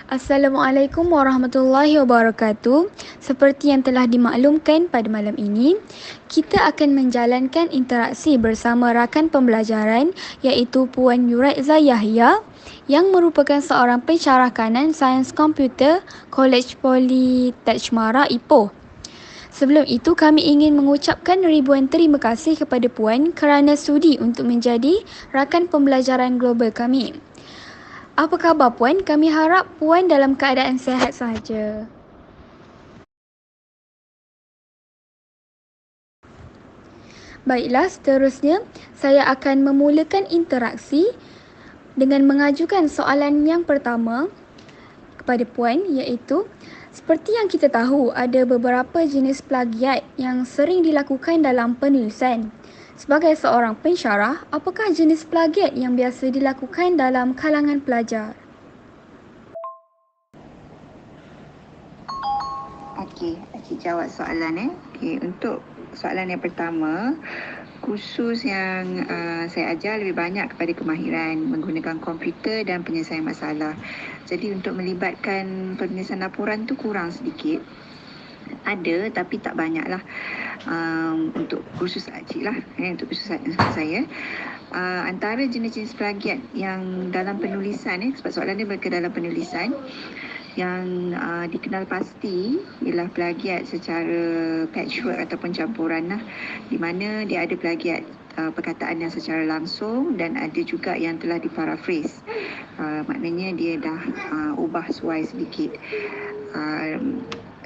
Assalamualaikum warahmatullahi wabarakatuh. Seperti yang telah dimaklumkan pada malam ini, kita akan menjalankan interaksi bersama rakan pembelajaran iaitu Puan Yuraiza Yahya yang merupakan seorang pensyarah kanan Sains Komputer Kolej Politek Mara Ipoh. Sebelum itu, kami ingin mengucapkan ribuan terima kasih kepada Puan kerana sudi untuk menjadi rakan pembelajaran global kami. Apa khabar Puan? Kami harap Puan dalam keadaan sihat sahaja. Baiklah, seterusnya saya akan memulakan interaksi dengan mengajukan soalan yang pertama kepada Puan iaitu seperti yang kita tahu ada beberapa jenis plagiat yang sering dilakukan dalam penulisan. Sebagai seorang pensyarah, apakah jenis plagiat yang biasa dilakukan dalam kalangan pelajar? Okey, Cik jawab soalan. Okey, untuk soalan yang pertama, kursus yang saya ajar lebih banyak kepada kemahiran menggunakan komputer dan penyelesaian masalah. Jadi untuk melibatkan penulisan laporan tu kurang sedikit. Ada tapi tak banyak lah. Untuk kursus Cik lah, untuk kursus saya. Antara jenis-jenis plagiat yang dalam penulisan, sebab soalan dia berkaitan dalam penulisan, yang dikenal pasti ialah plagiat secara patchwork ataupun campuran lah, di mana dia ada plagiat perkataan yang secara langsung dan ada juga yang telah diparaphrase. Maknanya dia dah ubah suai sedikit.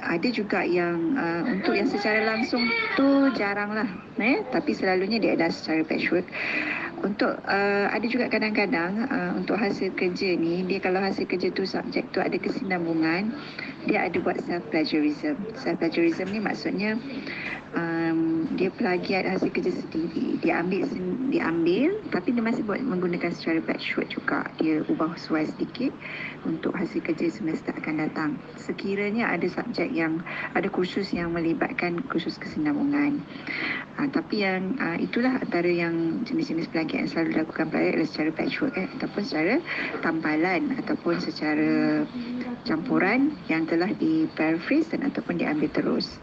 Ada juga yang untuk yang secara langsung tu jarang lah, tapi selalunya dia ada secara patchwork. Untuk ada juga kadang-kadang untuk hasil kerja ni, dia kalau hasil kerja tu subjek tu ada kesinambungan, dia ada buat self plagiarism. Self plagiarism ni maksudnya dia plagiat hasil kerja sendiri. Dia ambil tapi dia masih buat menggunakan secara patchwork juga. Dia ubah suai sedikit untuk hasil kerja semester akan datang. Sekiranya ada subjek yang ada kursus yang melibatkan kursus kesinambungan. Tapi yang itulah antara yang jenis-jenis plagiat yang selalu dilakukan pelajar adalah secara patchwork ataupun secara tampalan ataupun secara campuran yang telah di-paraphrase dan ataupun diambil terus.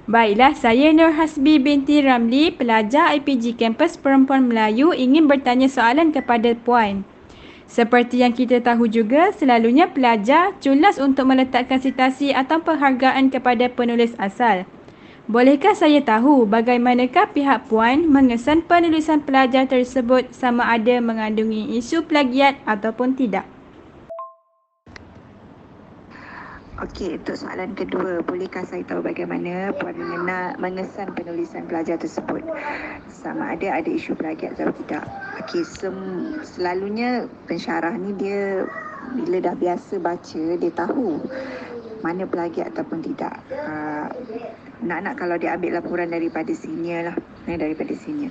Baiklah, saya Nur Hasbi binti Ramli, pelajar IPG Kampus Perempuan Melayu ingin bertanya soalan kepada Puan. Seperti yang kita tahu juga, selalunya pelajar culas untuk meletakkan sitasi atau penghargaan kepada penulis asal. Bolehkah saya tahu bagaimanakah pihak Puan mengesan penulisan pelajar tersebut sama ada mengandungi isu plagiat ataupun tidak? Okey, untuk soalan kedua, bolehkah saya tahu bagaimana Puan mengesan penulisan pelajar tersebut? Sama ada isu plagiat atau tidak. Okey, selalunya pensyarah ni dia bila dah biasa baca, dia tahu mana plagiat ataupun tidak. Nak kalau dia ambil laporan daripada senior lah, daripada senior.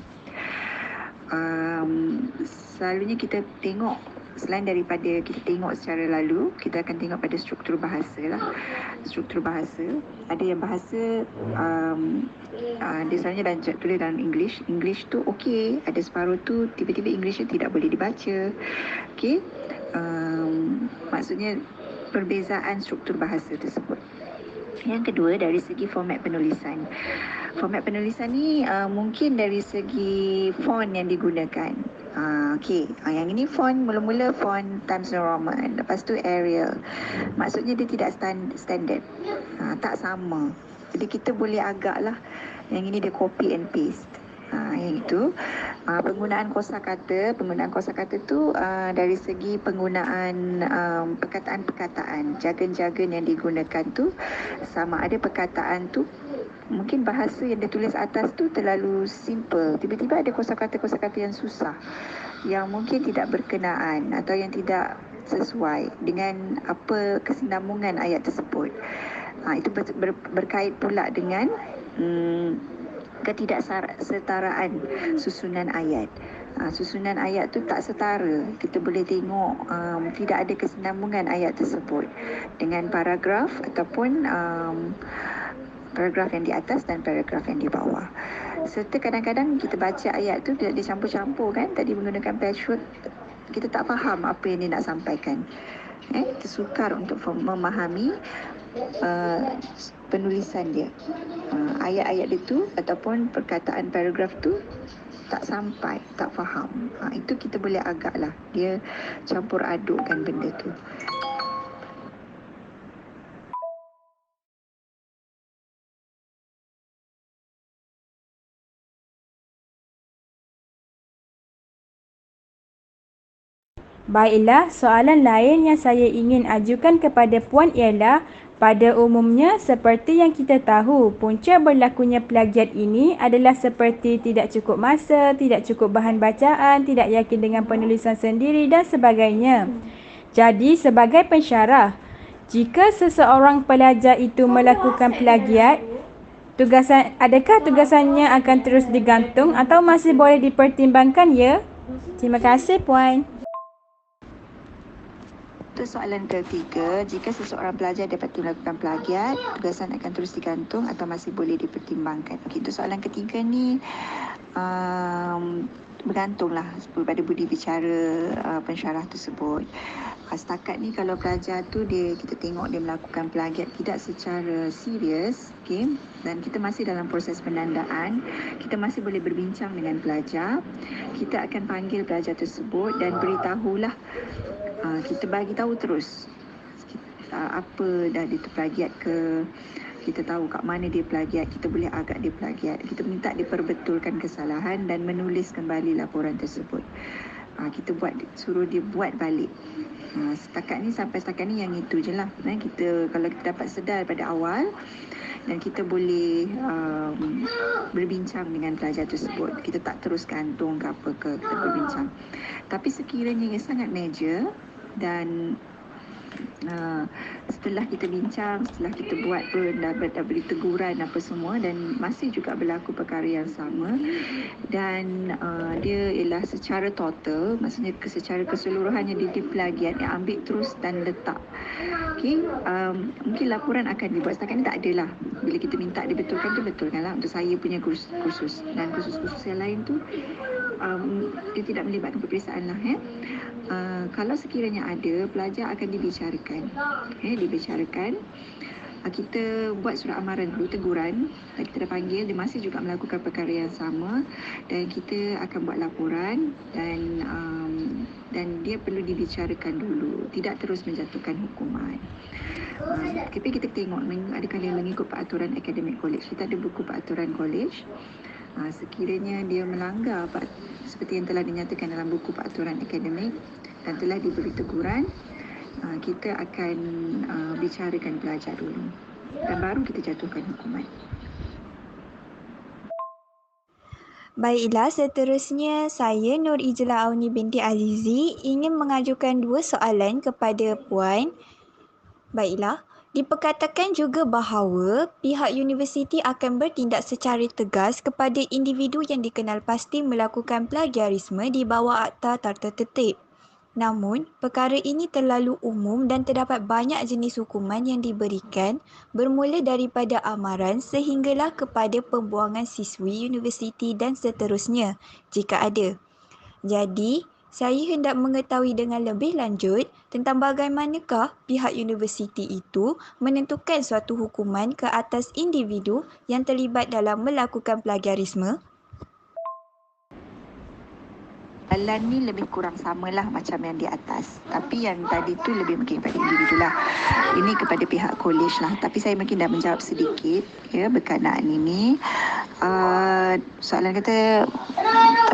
Selalunya kita tengok, selain daripada kita tengok secara lalu, kita akan tengok pada struktur bahasa lah. Struktur bahasa, ada yang bahasa dia selalunya tulis dalam English. English tu okey, ada separuh tu tiba-tiba English tu tidak boleh dibaca. Okey, maksudnya perbezaan struktur bahasa tersebut. Yang kedua, dari segi format penulisan. Format penulisan ni mungkin dari segi font yang digunakan. Okey, yang ini font, mula-mula font Times New Roman, lepas tu Arial. Maksudnya dia tidak standard, tak sama. Jadi kita boleh agak lah, yang ini dia copy and paste. Yang itu penggunaan kosakata tu dari segi penggunaan perkataan-perkataan, jargon-jargon yang digunakan tu, sama ada perkataan tu mungkin bahasa yang ditulis atas tu terlalu simple, tiba-tiba ada kosakata-kosakata yang susah, yang mungkin tidak berkenaan atau yang tidak sesuai dengan apa kesinambungan ayat tersebut. Itu berkait pula dengan ketidaksetaraan susunan ayat. Susunan ayat tu tak setara. Kita boleh tengok tidak ada kesinambungan ayat tersebut dengan paragraf ataupun paragraf yang di atas dan paragraf yang di bawah. Serta kadang-kadang kita baca ayat tu dia campur-campur kan, tadi menggunakan patchwork kita tak faham apa yang dia nak sampaikan. Tersukar untuk memahami penulisan dia. Ayat-ayat dia tu ataupun perkataan paragraf tu tak sampai, tak faham. Itu kita boleh agaklah dia campur adukkan benda tu. Baiklah, soalan lain yang saya ingin ajukan kepada Puan ialah, pada umumnya seperti yang kita tahu, punca berlakunya plagiat ini adalah seperti tidak cukup masa, tidak cukup bahan bacaan, tidak yakin dengan penulisan sendiri dan sebagainya. Jadi sebagai pensyarah, jika seseorang pelajar itu melakukan plagiat, adakah tugasannya akan terus digantung atau masih boleh dipertimbangkan ya? Terima kasih Puan. Untuk soalan ketiga, jika seseorang pelajar dapat melakukan plagiat, tugasan akan terus digantung atau masih boleh dipertimbangkan. Untuk soalan ketiga ni bergantunglah pada budi bicara pensyarah tersebut. Setakat ni kalau pelajar tu kita tengok dia melakukan plagiat tidak secara serius, dan kita masih dalam proses penandaan, kita masih boleh berbincang dengan pelajar. Kita akan panggil pelajar tersebut dan beritahulah, kita bagi tahu terus apa dah dia plagiat ke, kita tahu kat mana dia plagiat, kita boleh agak dia plagiat, kita minta dia perbetulkan kesalahan dan menulis kembali laporan tersebut. Kita suruh dia buat balik. Sampai setakat ni yang itu je lah. Kalau kita dapat sedar pada awal dan kita boleh berbincang dengan pelajar tersebut, kita tak terus gantung ke apa ke, kita berbincang. Tapi sekiranya ia sangat major dan setelah kita bincang, setelah kita buat pun dah beri teguran apa semua dan masih juga berlaku perkara yang sama dan dia ialah secara total, maksudnya secara keseluruhannya dia plagiat, dia ambil terus dan letak. Mungkin laporan akan dibuat. Setakat ni tak adalah. Bila kita minta dibetulkan tu, betulkanlah. Untuk saya punya kursus dan kursus-kursus yang lain tu dia tidak melibatkan peperiksaan lah. Kalau sekiranya ada, pelajar akan dibicarakan. Kita buat surat amaran dulu, teguran. Kita dah panggil, dia masih juga melakukan perkara yang sama dan kita akan buat laporan dan dia perlu dibicarakan dulu, tidak terus menjatuhkan hukuman. Tapi kita tengok adakah dia mengikut peraturan akademik kolej. Kita ada buku peraturan kolej. Sekiranya dia melanggar seperti yang telah dinyatakan dalam buku peraturan akademik dan telah diberi teguran, kita akan bicarakan pelajar dulu dan baru kita jatuhkan hukuman. Baiklah, seterusnya saya Nur Ijlah Auni binti Azizi ingin mengajukan 2 soalan kepada Puan. Baiklah, diperkatakan juga bahawa pihak universiti akan bertindak secara tegas kepada individu yang dikenal pasti melakukan plagiarisme di bawah Akta Tata Tertib. Namun, perkara ini terlalu umum dan terdapat banyak jenis hukuman yang diberikan bermula daripada amaran sehinggalah kepada pembuangan siswi universiti dan seterusnya jika ada. Jadi, saya hendak mengetahui dengan lebih lanjut tentang bagaimanakah pihak universiti itu menentukan suatu hukuman ke atas individu yang terlibat dalam melakukan plagiarisme. Soalan ni lebih kurang samalah macam yang di atas. Tapi yang tadi tu lebih mungkin kepada individu lah. Ini kepada pihak kolej lah. Tapi saya mungkin dah menjawab sedikit berkenaan ini. Soalan kata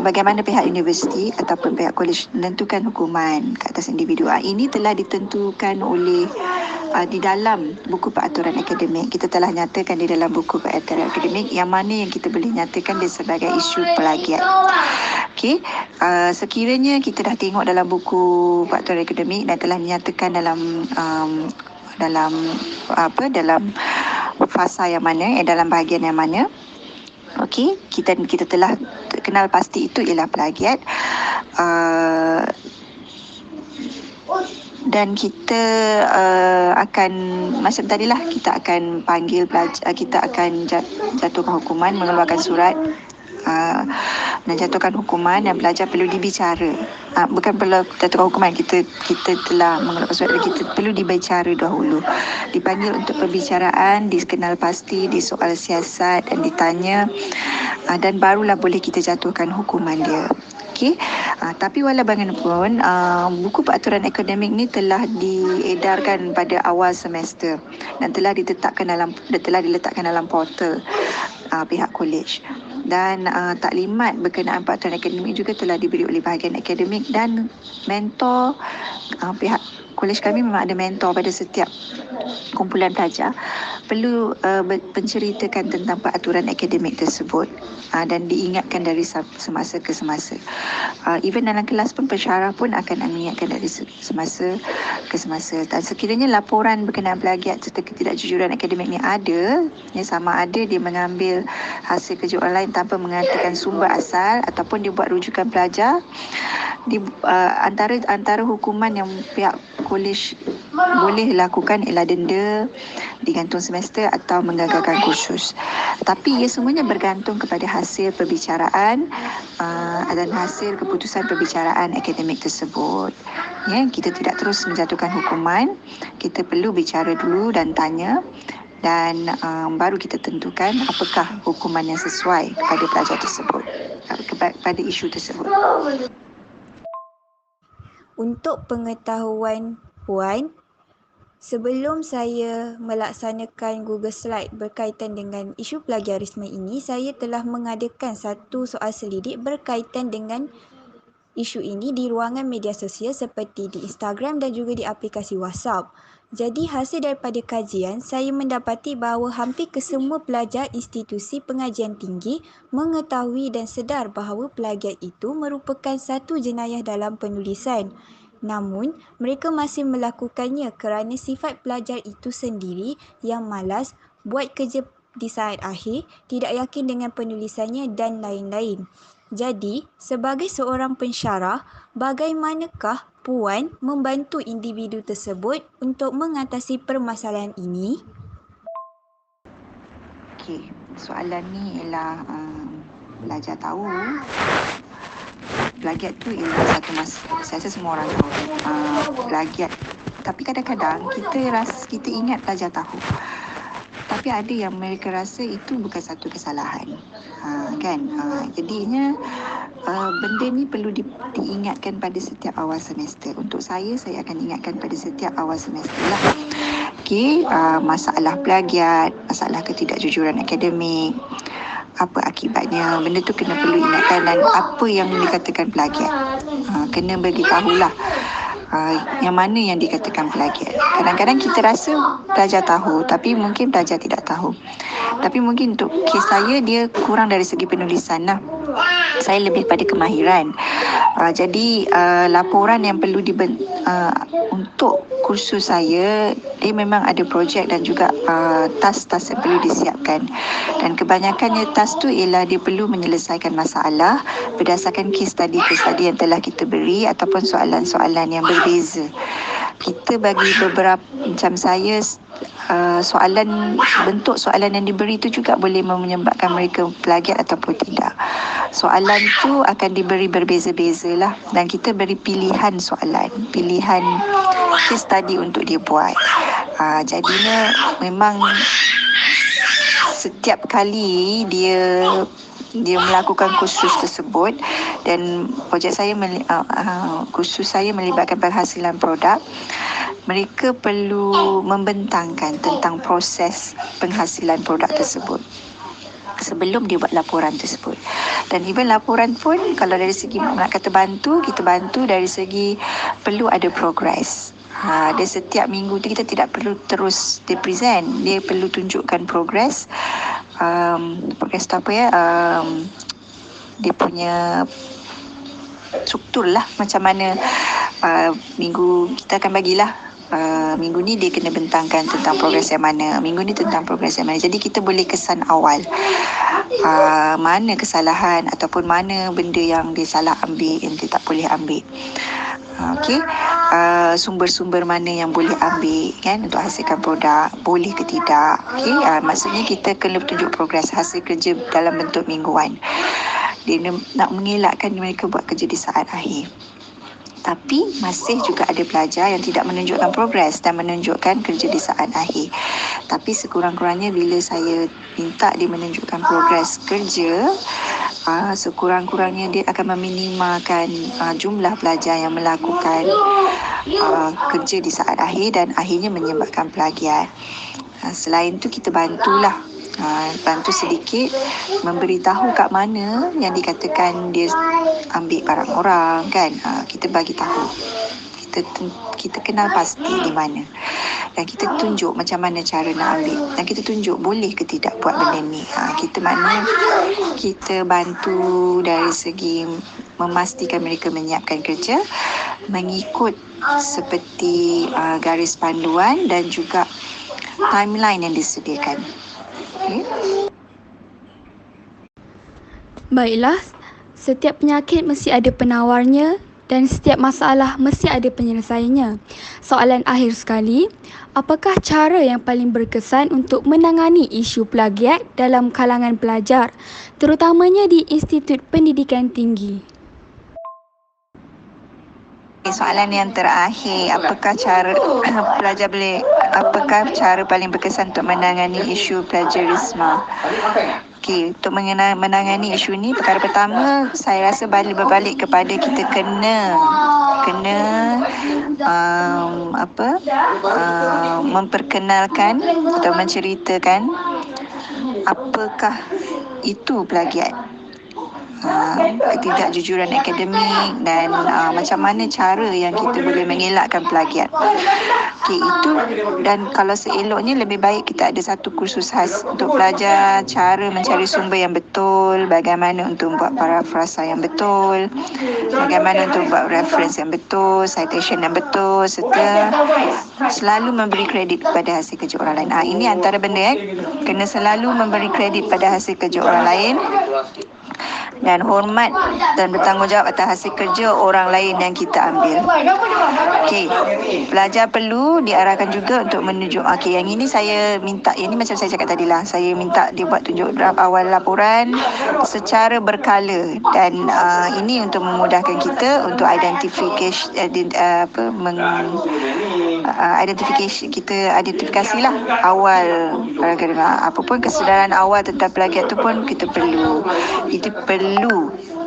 bagaimana pihak universiti ataupun pihak kolej menentukan hukuman ke atas individu. Ini telah ditentukan oleh di dalam buku peraturan akademik. Kita telah nyatakan di dalam buku peraturan akademik yang mana yang kita boleh nyatakan dia sebagai isu plagiat. Sekiranya kita dah tengok dalam buku peraturan akademik dan telah dinyatakan dalam fasa yang mana, dalam bahagian yang mana, kita telah kenal pasti itu ialah plagiat. Dan kita akan, macam tadilah, kita akan panggil pelajar, kita akan jatuhkan hukuman, mengeluarkan surat menjatuhkan hukuman dan pelajar perlu dibicara bukan perlu jatuhkan hukuman, kita telah mengeluarkan surat dan kita perlu dibicara dahulu, dipanggil untuk perbicaraan, dikenal pasti, disoal siasat dan ditanya, dan barulah boleh kita jatuhkan hukuman dia. Okey, tapi walau bagaimanapun, buku peraturan akademik ni telah diedarkan pada awal semester dan telah diletakkan dalam portal pihak kolej. Dan taklimat berkenaan peraturan akademik juga telah diberi oleh bahagian akademik dan mentor. Pihak kolej kami memang ada mentor pada setiap kumpulan pelajar, perlu menceritakan tentang peraturan akademik tersebut dan diingatkan dari semasa ke semasa. Even dalam kelas pun pensyarah pun akan mengingatkan dari semasa ke semasa. Dan sekiranya laporan berkenaan plagiat serta ketidakjujuran akademik ni ada, sama ada dia mengambil hasil kerja orang lain tanpa mengatakan sumber asal ataupun dia buat rujukan pelajar, antara hukuman yang pihak kolej boleh lakukan ialah denda, digantung semester atau menggagalkan kursus. Tapi ia semuanya bergantung kepada hasil perbicaraan dan hasil keputusan perbicaraan akademik tersebut. Ya, kita tidak terus menjatuhkan hukuman, kita perlu bicara dulu dan tanya, dan baru kita tentukan apakah hukuman yang sesuai kepada pelajar tersebut, kepada isu tersebut. Untuk pengetahuan Puan, sebelum saya melaksanakan Google Slide berkaitan dengan isu plagiarisme ini, saya telah mengadakan satu soal selidik berkaitan dengan isu ini di ruangan media sosial seperti di Instagram dan juga di aplikasi WhatsApp. Jadi hasil daripada kajian, saya mendapati bahawa hampir kesemua pelajar institusi pengajian tinggi mengetahui dan sedar bahawa plagiat itu merupakan satu jenayah dalam penulisan. Namun, mereka masih melakukannya kerana sifat pelajar itu sendiri yang malas, buat kerja di saat akhir, tidak yakin dengan penulisannya dan lain-lain. Jadi, sebagai seorang pensyarah, bagaimanakah Puan membantu individu tersebut untuk mengatasi permasalahan ini? Okey, soalan ni ialah belajar tahu plagiat tu ialah satu saya rasa semua orang tahu plagiat, tapi kadang-kadang kita ingat pelajar tahu, tapi ada yang mereka rasa itu bukan satu kesalahan, kan? Jadinya benda ni perlu diingatkan pada setiap awal semester. Untuk saya akan ingatkan pada setiap awal semester lah. Okey, masalah plagiat, masalah ketidakjujuran akademik, apa akibatnya, benda tu kena perlu ingatkan, dan apa yang dikatakan plagiat, kena beritahulah yang mana yang dikatakan plagiat. Kadang-kadang kita rasa pelajar tahu, tapi mungkin pelajar tidak tahu. Tapi mungkin untuk kes saya, dia kurang dari segi penulisan lah. Saya lebih pada kemahiran. Jadi laporan yang perlu untuk kursus saya, dia memang ada projek dan juga task-task yang perlu disiapkan. Dan kebanyakannya task tu ialah dia perlu menyelesaikan masalah berdasarkan case study yang telah kita beri ataupun soalan-soalan yang berbeza. Kita bagi beberapa, macam saya, bentuk soalan yang diberi itu juga boleh menyebabkan mereka plagiat ataupun tidak. Soalan tu akan diberi berbeza-beza lah, dan kita beri pilihan case study untuk dia buat. Jadinya memang setiap kali dia melakukan kursus tersebut, dan kursus saya melibatkan penghasilan produk, mereka perlu membentangkan tentang proses penghasilan produk tersebut sebelum dia buat laporan tersebut. Dan even laporan pun, kalau dari segi nak kata kita bantu dari segi perlu ada progress. Dia setiap minggu tu kita tidak perlu terus present, dia perlu tunjukkan progress. Progress tu apa ya, dia punya struktur lah, macam mana minggu kita akan bagilah, minggu ni dia kena bentangkan tentang progres yang mana, minggu ni tentang progres yang mana. Jadi kita boleh kesan awal mana kesalahan ataupun mana benda yang dia salah ambil, yang dia tak boleh ambil. Okey, sumber-sumber mana yang boleh ambil, kan, untuk hasilkan produk, boleh ke tidak. Okey, maksudnya kita kena tunjuk progres hasil kerja dalam bentuk mingguan. Dia nak mengelakkan mereka buat kerja di saat akhir. Tapi masih juga ada pelajar yang tidak menunjukkan progres dan menunjukkan kerja di saat akhir. Tapi sekurang-kurangnya bila saya minta dia menunjukkan progres kerja, sekurang-kurangnya dia akan meminimalkan jumlah pelajar yang melakukan kerja di saat akhir dan akhirnya menyebabkan plagiat. Selain tu kita bantulah, bantu sedikit memberitahu kat mana yang dikatakan dia ambil barang orang kan. Kita bagi tahu, kita kenal pasti di mana, dan kita tunjuk macam mana cara nak ambil, dan kita tunjuk boleh ke tidak buat benda ni. Kita bantu dari segi memastikan mereka menyiapkan kerja mengikut seperti garis panduan dan juga timeline yang disediakan. Okay. Baiklah, setiap penyakit mesti ada penawarnya dan setiap masalah mesti ada penyelesaiannya. Soalan akhir sekali, apakah cara yang paling berkesan untuk menangani isu plagiat dalam kalangan pelajar, terutamanya di Institut Pendidikan Tinggi? Soalan yang terakhir, apakah cara paling berkesan untuk menangani isu plagiarisme? Okey, untuk menangani isu ni, perkara pertama saya rasa berbalik kepada kita kena memperkenalkan atau menceritakan apakah itu plagiat. Ketidakjujuran akademik dan macam mana cara yang kita boleh mengelakkan plagiat. Okey, itu, dan kalau seeloknya lebih baik kita ada satu kursus khas untuk pelajar cara mencari sumber yang betul, bagaimana untuk buat parafrasa yang betul, bagaimana untuk buat reference yang betul, citation yang betul, serta selalu memberi kredit kepada hasil kerja orang lain. Ini antara benda kena selalu memberi kredit pada hasil kerja orang lain dan hormat dan bertanggungjawab atas hasil kerja orang lain yang kita ambil. Okey, pelajar perlu diarahkan juga untuk menunjuk. Okey, yang ini saya minta, yang ini macam saya cakap tadi lah, saya minta dia buat tunjuk draft awal laporan secara berkala, dan ini untuk memudahkan kita untuk identifikasi lah awal apapun kesedaran awal tentang plagiat tu pun kita perlu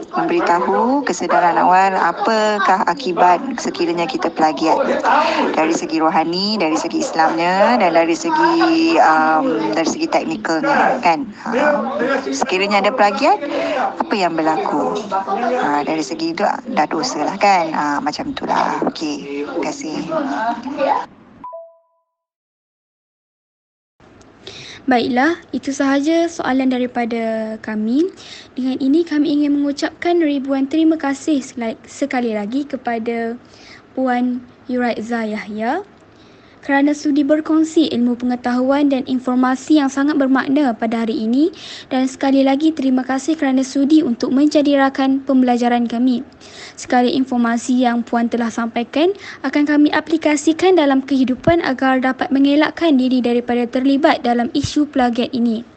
memberitahu kesedaran awal apakah akibat sekiranya kita plagiat, dari segi rohani, dari segi Islamnya, dan dari segi teknikalnya kan. Sekiranya ada plagiat, apa yang berlaku, dari segi itu dah dosa lah kan. Macam itulah. Okey, terima kasih. Baiklah, itu sahaja soalan daripada kami. Dengan ini kami ingin mengucapkan ribuan terima kasih sekali lagi kepada Puan Yuraiza Yahya kerana sudi berkongsi ilmu pengetahuan dan informasi yang sangat bermakna pada hari ini, dan sekali lagi terima kasih kerana sudi untuk menjadi rakan pembelajaran kami. Sekali informasi yang Puan telah sampaikan akan kami aplikasikan dalam kehidupan agar dapat mengelakkan diri daripada terlibat dalam isu plagiat ini.